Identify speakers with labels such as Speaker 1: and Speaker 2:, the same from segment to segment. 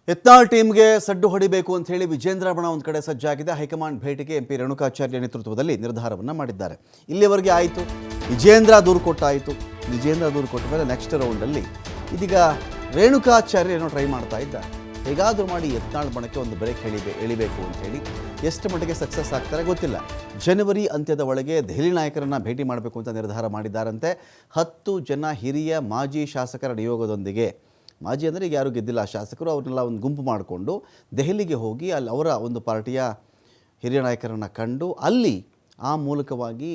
Speaker 1: ಯತ್ನಾಳ್ ಟೀಮ್ಗೆ ಸಡ್ಡು ಹೊಡಿಬೇಕು ಅಂತ ಹೇಳಿ ವಿಜೇಂದ್ರ ಬಣ ಒಂದು ಕಡೆ ಸಜ್ಜಾಗಿದೆ. ಹೈಕಮಾಂಡ್ ಭೇಟಿಗೆ ಎಂಪಿ ರೇಣುಕಾಚಾರ್ಯ ನೇತೃತ್ವದಲ್ಲಿ ನಿರ್ಧಾರವನ್ನು ಮಾಡಿದ್ದಾರೆ. ಇಲ್ಲಿವರೆಗೆ ಆಯಿತು, ವಿಜೇಂದ್ರ ದೂರು ಕೊಟ್ಟಾಯಿತು. ವಿಜೇಂದ್ರ ದೂರು ಕೊಟ್ಟ ಮೇಲೆ ನೆಕ್ಸ್ಟ್ ರೌಂಡಲ್ಲಿ ಇದೀಗ ರೇಣುಕಾಚಾರ್ಯ ಏನೋ ಟ್ರೈ ಮಾಡ್ತಾ ಇದ್ದಾರೆ. ಹೇಗಾದರೂ ಮಾಡಿ ಯತ್ನಾಳ್ ಬಣಕ್ಕೆ ಒಂದು ಬ್ರೇಕ್ ಎಳಿಬೇಕು ಅಂತ ಹೇಳಿ ಎಷ್ಟು ಮಟ್ಟಿಗೆ ಸಕ್ಸಸ್ ಆಗ್ತಾರೆ ಗೊತ್ತಿಲ್ಲ. ಜನವರಿ ಅಂತ್ಯದ ಒಳಗೆ ದೆಹಲಿ ನಾಯಕರನ್ನು ಭೇಟಿ ಮಾಡಬೇಕು ಅಂತ ನಿರ್ಧಾರ ಮಾಡಿದ್ದಾರಂತೆ. 10 ಜನ ಹಿರಿಯ ಮಾಜಿ ಶಾಸಕರ ನಿಯೋಗದೊಂದಿಗೆ, ಮಾಜಿ ಅಂದರೆ ಈಗ ಯಾರು ಗೆದ್ದಿಲ್ಲ ಶಾಸಕರು, ಅವ್ರನ್ನೆಲ್ಲ ಒಂದು ಗುಂಪು ಮಾಡಿಕೊಂಡು ದೆಹಲಿಗೆ ಹೋಗಿ ಅಲ್ಲಿ ಅವರ ಒಂದು ಪಾರ್ಟಿಯ ಹಿರಿಯ ನಾಯಕರನ್ನು ಕಂಡು ಅಲ್ಲಿ ಆ ಮೂಲಕವಾಗಿ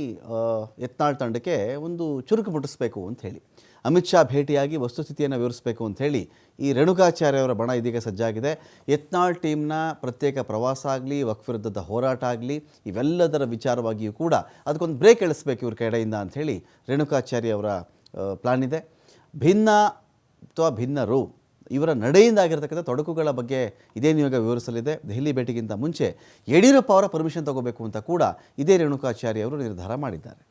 Speaker 1: ಯತ್ನಾಳ್ ತಂಡಕ್ಕೆ ಒಂದು ಚುರುಕು ಮುಟ್ಟಿಸ್ಬೇಕು ಅಂಥೇಳಿ, ಅಮಿತ್ ಶಾ ಭೇಟಿಯಾಗಿ ವಸ್ತುಸ್ಥಿತಿಯನ್ನು ವಿವರಿಸಬೇಕು ಅಂಥೇಳಿ ಈ ರೇಣುಕಾಚಾರ್ಯ ಅವರ ಬಣ ಇದೀಗ ಸಜ್ಜಾಗಿದೆ. ಯತ್ನಾಳ್ ಟೀಮ್ನ ಪ್ರತ್ಯೇಕ ಪ್ರವಾಸ ಆಗಲಿ, ವಕ್ಫ್ ವಿರುದ್ಧದ ಹೋರಾಟ ಆಗಲಿ, ಇವೆಲ್ಲದರ ವಿಚಾರವಾಗಿಯೂ ಕೂಡ ಅದಕ್ಕೊಂದು ಬ್ರೇಕ್ ಎಳಿಸ್ಬೇಕು ಇವ್ರ ಕಡೆಯಿಂದ ಅಂಥೇಳಿ ರೇಣುಕಾಚಾರ್ಯ ಅವರ ಪ್ಲಾನ್ ಇದೆ. ಭಿನ್ನರು ಇವರ ನಡೆಯಿಂದ ಆಗಿರತಕ್ಕಂಥ ತೊಡಕುಗಳ ಬಗ್ಗೆ ಇದೇ ನಿಯೋಗ ವಿವರಿಸಲಿದೆ. ದೆಹಲಿ ಭೇಟಿಗಿಂತ ಮುಂಚೆ ಯಡಿಯೂರಪ್ಪ ಅವರ ಪರ್ಮಿಷನ್ ತಗೋಬೇಕು ಅಂತ ಕೂಡ ಇದೇ ರೇಣುಕಾಚಾರ್ಯ ಅವರು ನಿರ್ಧಾರ ಮಾಡಿದ್ದಾರೆ.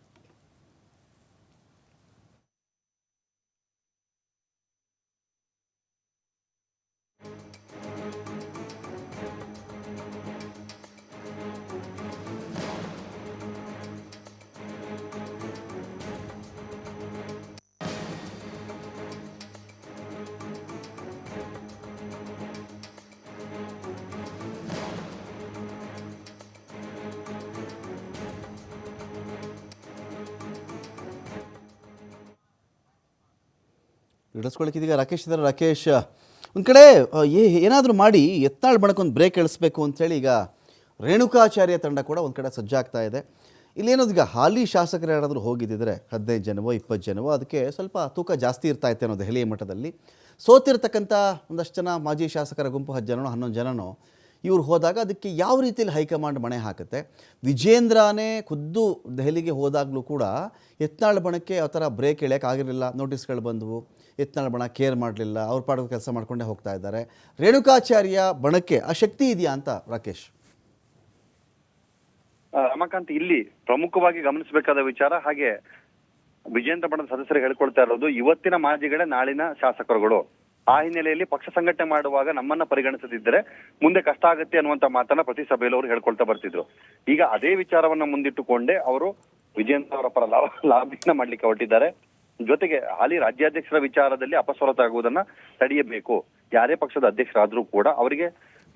Speaker 1: ಇಡಿಸ್ಕೊಳ್ಳಿಕ್ಕಿದೀಗ ರಾಕೇಶ್ ಇದ್ದಾರೆ. ರಾಕೇಶ್, ಒಂದು ಕಡೆ ಏನಾದರೂ ಮಾಡಿ ಯತ್ನಾಳ್ ಬಣಕ್ಕೊಂದು ಬ್ರೇಕ್ ಎಳಿಸ್ಬೇಕು ಅಂಥೇಳಿ ಈಗ ರೇಣುಕಾಚಾರ್ಯ ತಂಡ ಕೂಡ ಒಂದು ಕಡೆ ಸಜ್ಜಾಗ್ತಾ ಇದೆ. ಇಲ್ಲೇನೋದು ಈಗ ಹಾಲಿ ಶಾಸಕರು ಯಾರಾದರೂ ಹೋಗಿದ್ದಿದ್ರೆ 15 ಜನವೋ 20 ಜನವೋ ಅದಕ್ಕೆ ಸ್ವಲ್ಪ ತೂಕ ಜಾಸ್ತಿ ಇರ್ತಾ ಇತ್ತೆ ಅನ್ನೋ ದೆಹಲಿ ಮಟ್ಟದಲ್ಲಿ. ಸೋತಿರ್ತಕ್ಕಂಥ ಒಂದಷ್ಟು ಜನ ಮಾಜಿ ಶಾಸಕರ ಗುಂಪು 10 ಜನನೋ 11 ಜನನೋ ಇವ್ರು ಹೋದಾಗ ಅದಕ್ಕೆ ಯಾವ ರೀತಿಯಲ್ಲಿ ಹೈಕಮಾಂಡ್ ಮಣೆ ಹಾಕುತ್ತೆ. ವಿಜೇಂದ್ರನೇ ಖುದ್ದು ದೆಹಲಿಗೆ ಹೋದಾಗಲೂ ಕೂಡ ಯತ್ನಾಳ್ ಬಣಕ್ಕೆ ಆ ಥರ ಬ್ರೇಕ್ ಎಳೆಯೋಕ್ಕಾಗಿರಲಿಲ್ಲ. ನೋಟಿಸ್ಗಳು ಬಂದವು, ಯತ್ನಾಳ್ ಬಣ ಕೇರ್ ಮಾಡಲಿಲ್ಲ, ಅವ್ರ ಪಾಡೋ ಕೆಲಸ ಮಾಡ್ಕೊಂಡೇ ಹೋಗ್ತಾ ಇದ್ದಾರೆ. ರೇಣುಕಾಚಾರ್ಯ ಬಣಕ್ಕೆ ಆ ಶಕ್ತಿ ಇದೆಯಾ ಅಂತ ರಾಕೇಶ್?
Speaker 2: ರಮಾಕಾಂತ್, ಇಲ್ಲಿ ಪ್ರಮುಖವಾಗಿ ಗಮನಿಸಬೇಕಾದ ವಿಚಾರ, ಹಾಗೆ ವಿಜೇಂದ್ರ ಬಣದ ಸದಸ್ಯರು ಹೇಳ್ಕೊಳ್ತಾ ಇರೋದು ಇವತ್ತಿನ ಮಾಜಿಗಳೇ ನಾಳಿನ ಶಾಸಕರುಗಳು. ಆ ಹಿನ್ನೆಲೆಯಲ್ಲಿ ಪಕ್ಷ ಸಂಘಟನೆ ಮಾಡುವಾಗ ನಮ್ಮನ್ನ ಪರಿಗಣಿಸದಿದ್ದರೆ ಮುಂದೆ ಕಷ್ಟ ಆಗುತ್ತೆ ಅನ್ನುವಂತ ಮಾತನ್ನ ಪ್ರತಿ ಸಭೆಯಲ್ಲಿ ಅವರು ಹೇಳ್ಕೊಳ್ತಾ ಬರ್ತಿದ್ರು. ಈಗ ಅದೇ ವಿಚಾರವನ್ನ ಮುಂದಿಟ್ಟುಕೊಂಡೇ ಅವರು ವಿಜೇಂದ್ರ ಅವರ ಪರ ಲಾಬಿಯನ್ನ ಮಾಡ್ಲಿಕ್ಕೆ ಹೊರಟಿದ್ದಾರೆ. ಜೊತೆಗೆ ಹಾಲಿ ರಾಜ್ಯಾಧ್ಯಕ್ಷರ ವಿಚಾರದಲ್ಲಿ ಅಪಸ್ವರತಾಗುವುದನ್ನ ತಡೆಯಬೇಕು. ಯಾರೇ ಪಕ್ಷದ ಅಧ್ಯಕ್ಷರಾದ್ರೂ ಕೂಡ ಅವರಿಗೆ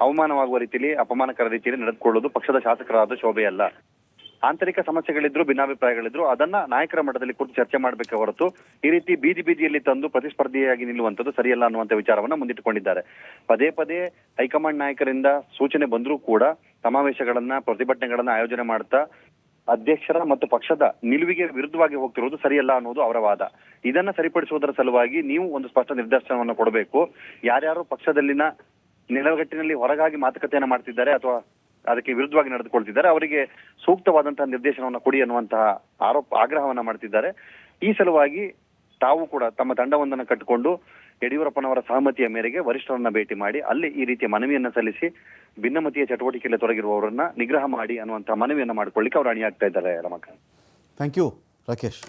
Speaker 2: ಅವಮಾನವಾಗುವ ರೀತಿಯಲ್ಲಿ, ಅಪಮಾನಕರ ರೀತಿಯಲ್ಲಿ ನಡೆದುಕೊಳ್ಳೋದು ಪಕ್ಷದ ಶಾಸಕರಾದ ಶೋಭೆ ಅಲ್ಲ. ಆಂತರಿಕ ಸಮಸ್ಯೆಗಳಿದ್ರು, ಭಿನ್ನಾಭಿಪ್ರಾಯಗಳಿದ್ರು ಅದನ್ನ ನಾಯಕರ ಮಟ್ಟದಲ್ಲಿ ಕುರಿತು ಚರ್ಚೆ ಮಾಡಬೇಕೆ ಹೊರತು ಈ ರೀತಿ ಬೀದಿಯಲ್ಲಿ ತಂದು ಪ್ರತಿಸ್ಪರ್ಧಿಯಾಗಿ ನಿಲ್ಲುವಂಥದ್ದು ಸರಿಯಲ್ಲ ಅನ್ನುವಂಥ ವಿಚಾರವನ್ನ ಮುಂದಿಟ್ಟುಕೊಂಡಿದ್ದಾರೆ. ಪದೇ ಪದೇ ಹೈಕಮಾಂಡ್ ನಾಯಕರಿಂದ ಸೂಚನೆ ಬಂದರೂ ಕೂಡ ಸಮಾವೇಶಗಳನ್ನ, ಪ್ರತಿಭಟನೆಗಳನ್ನ ಆಯೋಜನೆ ಮಾಡ್ತಾ ಅಧ್ಯಕ್ಷರ ಮತ್ತು ಪಕ್ಷದ ನಿಲುವಿಗೆ ವಿರುದ್ಧವಾಗಿ ಹೋಗ್ತಿರೋದು ಸರಿಯಲ್ಲ ಅನ್ನೋದು ಅವರ ವಾದ. ಇದನ್ನ ಸರಿಪಡಿಸುವುದರ ಸಲುವಾಗಿ ನೀವು ಒಂದು ಸ್ಪಷ್ಟ ನಿರ್ದೇಶನವನ್ನು ಕೊಡಬೇಕು. ಯಾರ್ಯಾರು ಪಕ್ಷದಲ್ಲಿನ ನೆಲಗಟ್ಟಿನಲ್ಲಿ ಹೊರಗಾಗಿ ಮಾತುಕತೆಯನ್ನ ಮಾಡ್ತಿದ್ದಾರೆ ಅಥವಾ ಅದಕ್ಕೆ ವಿರುದ್ಧವಾಗಿ ನಡೆದುಕೊಳ್ತಿದ್ದಾರೆ ಅವರಿಗೆ ಸೂಕ್ತವಾದಂತಹ ನಿರ್ದೇಶನವನ್ನು ಕೊಡಿ ಅನ್ನುವಂತಹ ಆಗ್ರಹವನ್ನ ಮಾಡ್ತಿದ್ದಾರೆ. ಈ ಸಲುವಾಗಿ ತಾವು ಕೂಡ ತಮ್ಮ ತಂಡವೊಂದನ್ನು ಕಟ್ಟಿಕೊಂಡು ಯಡಿಯೂರಪ್ಪನವರ ಸಹಮತಿಯ ಮೇರೆಗೆ ವರಿಷ್ಠರನ್ನ ಭೇಟಿ ಮಾಡಿ ಅಲ್ಲಿ ಈ ರೀತಿಯ ಮನವಿಯನ್ನ ಸಲ್ಲಿಸಿ ಭಿನ್ನಮತೀಯ ಚಟುವಟಿಕೆಯಲ್ಲಿ ತೊಡಗಿರುವವರನ್ನ ನಿಗ್ರಹ ಮಾಡಿ ಅನ್ನುವಂತಹ ಮನವಿಯನ್ನ ಮಾಡ್ಕೊಳ್ಳಿಕ್ಕೆ ಅವರು ಅಣಿಯಾಗ್ತಾ ಇದ್ದಾರೆ. Ramakant,
Speaker 1: thank you Rakesh.